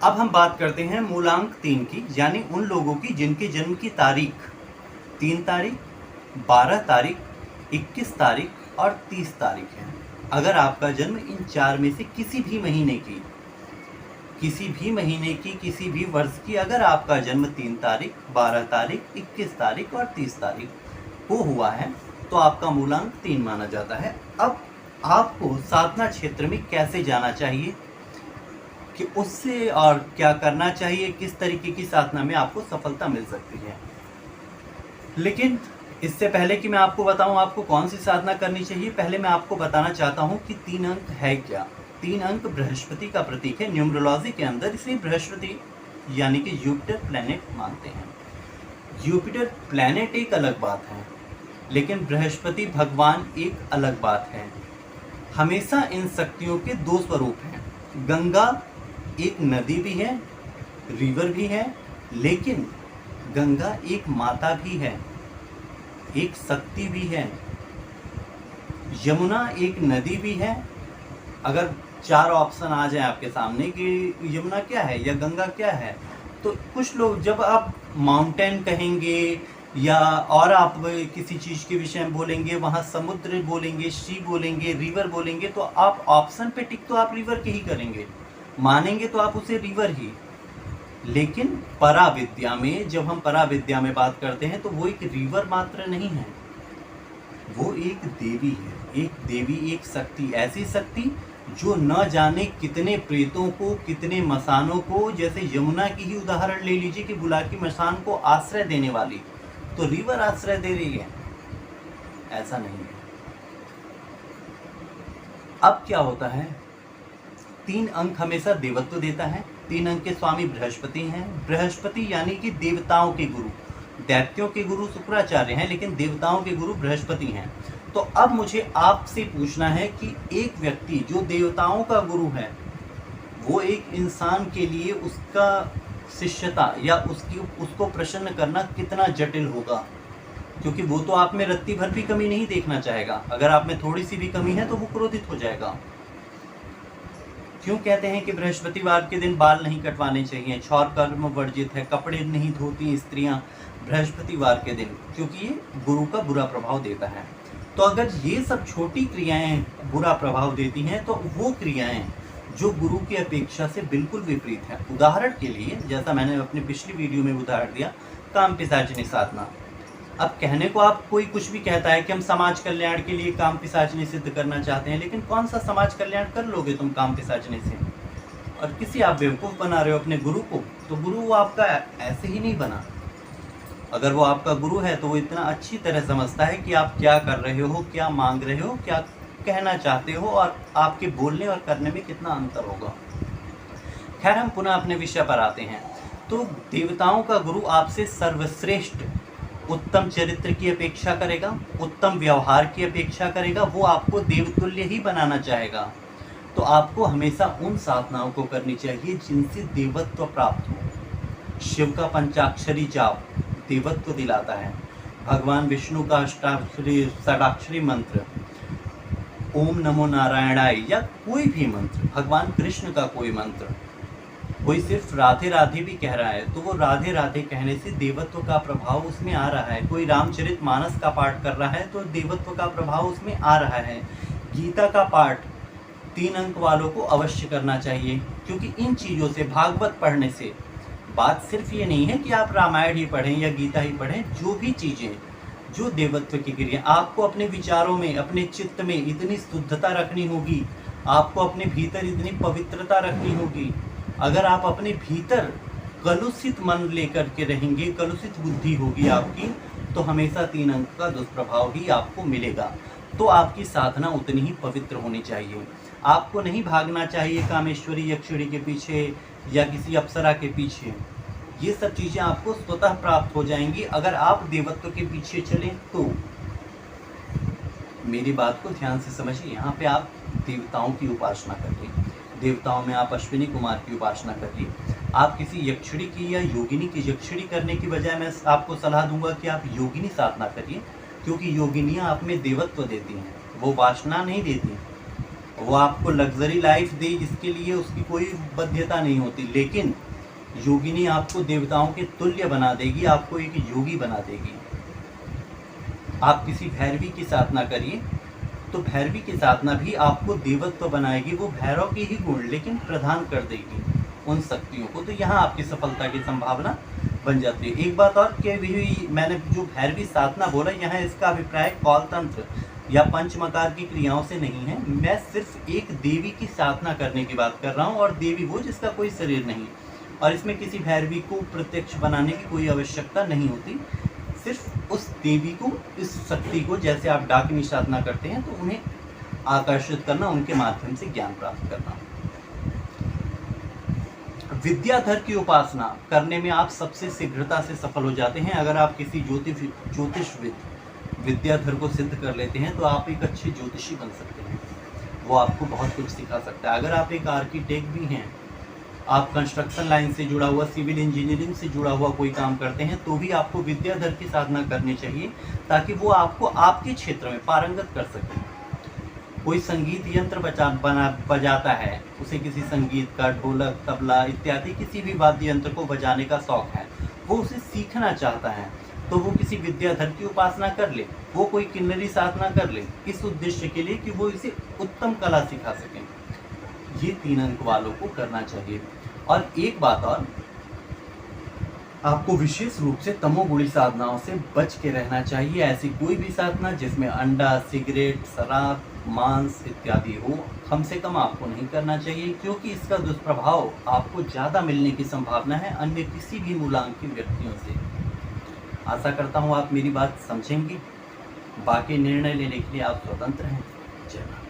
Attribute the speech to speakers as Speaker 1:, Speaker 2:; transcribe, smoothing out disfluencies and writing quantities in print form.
Speaker 1: अब हम बात करते हैं मूलांक 3 की, यानी उन लोगों की जिनके जन्म की तारीख 3 तारीख, 12 तारीख, 21 तारीख और 30 तारीख है। अगर आपका जन्म इन 4 में से किसी भी महीने की, किसी भी वर्ष की अगर आपका जन्म 3 तारीख, 12 तारीख, 21 तारीख और 30 तारीख को हुआ है तो आपका मूलांक 3 माना जाता है। अब आपको साधना क्षेत्र में कैसे जाना चाहिए कि उससे और क्या करना चाहिए, किस तरीके की साधना में आपको सफलता मिल सकती है। लेकिन इससे पहले कि मैं आपको बताऊं आपको कौन सी साधना करनी चाहिए, पहले मैं आपको बताना चाहता हूं कि 3 अंक है क्या। 3 अंक बृहस्पति का प्रतीक है न्यूमरोलॉजी के अंदर, इसलिए बृहस्पति यानी कि जुपिटर प्लैनेट मानते हैं। जुपिटर प्लैनेट एक अलग बात है, लेकिन बृहस्पति भगवान एक अलग बात है। हमेशा इन शक्तियों के 2 स्वरूप हैं। गंगा एक नदी भी है, रिवर भी है, लेकिन गंगा एक माता भी है, एक शक्ति भी है। यमुना एक नदी भी है। अगर 4 ऑप्शन आ जाए आपके सामने कि यमुना क्या है या गंगा क्या है, तो कुछ लोग जब आप माउंटेन कहेंगे या और आप किसी चीज़ के विषय में बोलेंगे, वहाँ समुद्र बोलेंगे, सी बोलेंगे, रिवर बोलेंगे, तो आप ऑप्शन पे टिक तो आप रिवर के ही करेंगे, मानेंगे तो आप उसे रिवर ही। लेकिन पराविद्या में, जब हम पराविद्या में बात करते हैं तो वो एक रिवर मात्र नहीं है, वो एक देवी है। एक देवी, एक शक्ति, ऐसी शक्ति जो न जाने कितने प्रेतों को, कितने मसानों को, जैसे यमुना की ही उदाहरण ले लीजिए कि बुलाकी मसान को आश्रय देने वाली, तो रिवर आश्रय दे रही है, ऐसा नहीं है। अब क्या होता है, 3 अंक हमेशा देवत्व देता है। 3 अंक के स्वामी बृहस्पति हैं। बृहस्पति यानी कि देवताओं के गुरु। दैत्यों के गुरु शुक्राचार्य हैं, लेकिन देवताओं के गुरु बृहस्पति हैं। तो अब मुझे आपसे पूछना है कि एक व्यक्ति जो देवताओं का गुरु है, वो एक इंसान के लिए उसका शिष्यता या उसको प्रसन्न करना कितना जटिल होगा, क्योंकि वो तो आप में रत्ती भर भी कमी नहीं देखना चाहेगा। अगर आप में थोड़ी सी भी कमी है तो वो क्रोधित हो जाएगा। क्यों कहते हैं कि बृहस्पतिवार के दिन बाल नहीं कटवाने चाहिए, क्षौर कर्म वर्जित है, कपड़े नहीं धोती स्त्रियां बृहस्पतिवार के दिन, क्योंकि ये गुरु का बुरा प्रभाव देता है। तो अगर ये सब छोटी क्रियाएं बुरा प्रभाव देती हैं, तो वो क्रियाएं जो गुरु की अपेक्षा से बिल्कुल विपरीत है, उदाहरण के लिए जैसा मैंने अपनी पिछली वीडियो में उदाहरण दिया, काम पिशाचिनी साधना। अब कहने को आप कोई कुछ भी कहता है कि हम समाज कल्याण के लिए काम पिशाचनी सिद्ध करना चाहते हैं, लेकिन कौन सा समाज कल्याण कर लोगे तुम काम पिशाचनी से? और किसी आप बेवकूफ़ बना रहे हो अपने गुरु को, तो गुरु वो आपका ऐसे ही नहीं बना। अगर वो आपका गुरु है तो वो इतना अच्छी तरह समझता है कि आप क्या कर रहे हो, क्या मांग रहे हो, क्या कहना चाहते हो, और आपके बोलने और करने में कितना अंतर होगा। खैर, हम पुनः अपने विषय पर आते हैं। तो देवताओं का गुरु आपसे सर्वश्रेष्ठ उत्तम चरित्र की अपेक्षा करेगा, उत्तम व्यवहार की अपेक्षा करेगा, वो आपको देवतुल्य ही बनाना चाहेगा। तो आपको हमेशा उन साधनाओं को करनी चाहिए जिनसे देवत्व प्राप्त हो। शिव का पंचाक्षरी जाप देवत्व दिलाता है। भगवान विष्णु का अष्टाक्षरी षडाक्षरी मंत्र, ओम नमो नारायणाय, या कोई भी मंत्र, भगवान कृष्ण का कोई मंत्र, कोई सिर्फ राधे राधे भी कह रहा है तो वो राधे राधे कहने से देवत्व का प्रभाव उसमें आ रहा है। कोई रामचरितमानस का पाठ कर रहा है तो देवत्व का प्रभाव उसमें आ रहा है। गीता का पाठ 3 अंक वालों को अवश्य करना चाहिए, क्योंकि इन चीज़ों से, भागवत पढ़ने से, बात सिर्फ ये नहीं है कि आप रामायण ही पढ़ें या गीता ही पढ़ें, जो भी चीज़ें जो देवत्व की क्रिया, आपको अपने विचारों में, अपने चित्त में इतनी शुद्धता रखनी होगी, आपको अपने भीतर इतनी पवित्रता रखनी होगी। अगर आप अपने भीतर कलुषित मन लेकर के रहेंगे, कलुषित बुद्धि होगी आपकी, तो हमेशा 3 अंक का दुष्प्रभाव ही आपको मिलेगा। तो आपकी साधना उतनी ही पवित्र होनी चाहिए। आपको नहीं भागना चाहिए कामेश्वरी यक्षिणी के पीछे या किसी अप्सरा के पीछे। ये सब चीज़ें आपको स्वतः प्राप्त हो जाएंगी अगर आप देवत्व के पीछे चलें तो। मेरी बात को ध्यान से समझिए। यहाँ पे आप देवताओं की उपासना करिए, देवताओं में आप अश्विनी कुमार की उपासना करिए। आप किसी यक्षिणी की या योगिनी की, यक्षिणी करने की बजाय मैं आपको सलाह दूंगा कि आप योगिनी साधना करिए, क्योंकि योगिनियाँ आप में देवत्व देती हैं, वो वासना नहीं देती, वो आपको लग्जरी लाइफ दे, इसके लिए उसकी कोई बाध्यता नहीं होती, लेकिन योगिनी आपको देवताओं के तुल्य बना देगी, आपको एक योगी बना देगी। आप किसी भैरवी की साधना करिए तो भैरवी की साधना भी आपको देवत्व बनाएगी, वो भैरव के ही गुण लेकिन प्रदान कर देगी उन शक्तियों को। तो यहाँ आपकी सफलता की संभावना बन जाती है। एक बात और कि भी मैंने जो भैरवी साधना बोला, यहाँ इसका अभिप्राय कौल तंत्र या पंचमकार की क्रियाओं से नहीं है। मैं सिर्फ एक देवी की साधना करने की बात कर रहा हूँ, और देवी वो जिसका कोई शरीर नहीं, और इसमें किसी भैरवी को प्रत्यक्ष बनाने की कोई आवश्यकता नहीं होती। सिर्फ उस देवी को, इस शक्ति को, जैसे आप डाकिनी साधना करते हैं तो उन्हें आकर्षित करना, उनके माध्यम से ज्ञान प्राप्त करना। विद्याधर की उपासना करने में आप सबसे शीघ्रता से सफल हो जाते हैं। अगर आप किसी ज्योतिषविद विद्याधर को सिद्ध कर लेते हैं तो आप एक अच्छे ज्योतिषी बन सकते हैं। वो आपको बहुत कुछ सिखा सकता है। अगर आप एक आर्किटेक्ट भी हैं, आप कंस्ट्रक्शन लाइन से जुड़ा हुआ, सिविल इंजीनियरिंग से जुड़ा हुआ कोई काम करते हैं, तो भी आपको विद्याधर की साधना करनी चाहिए, ताकि वो आपको आपके क्षेत्र में पारंगत कर सके। कोई संगीत यंत्र बजाता है, उसे किसी संगीत का ढोलक, तबला इत्यादि किसी भी वाद्य यंत्र को बजाने का शौक है, वो उसे सीखना चाहता है, तो वो किसी विद्याधर की उपासना कर ले, वो कोई किन्नरी साधना कर ले, इस उद्देश्य के लिए कि वो इसे उत्तम कला सिखा सकें। ये 3 अंक वालों को करना चाहिए। और एक बात और, आपको विशेष रूप से तमोगुणी साधनाओं से बच के रहना चाहिए। ऐसी कोई भी साधना जिसमें अंडा, सिगरेट, शराब, मांस इत्यादि हो, कम से कम आपको नहीं करना चाहिए, क्योंकि इसका दुष्प्रभाव आपको ज़्यादा मिलने की संभावना है अन्य किसी भी मूलांक के व्यक्तियों से। आशा करता हूँ आप मेरी बात समझेंगे। बाकी निर्णय लेने के लिए आप स्वतंत्र हैं। जय माता।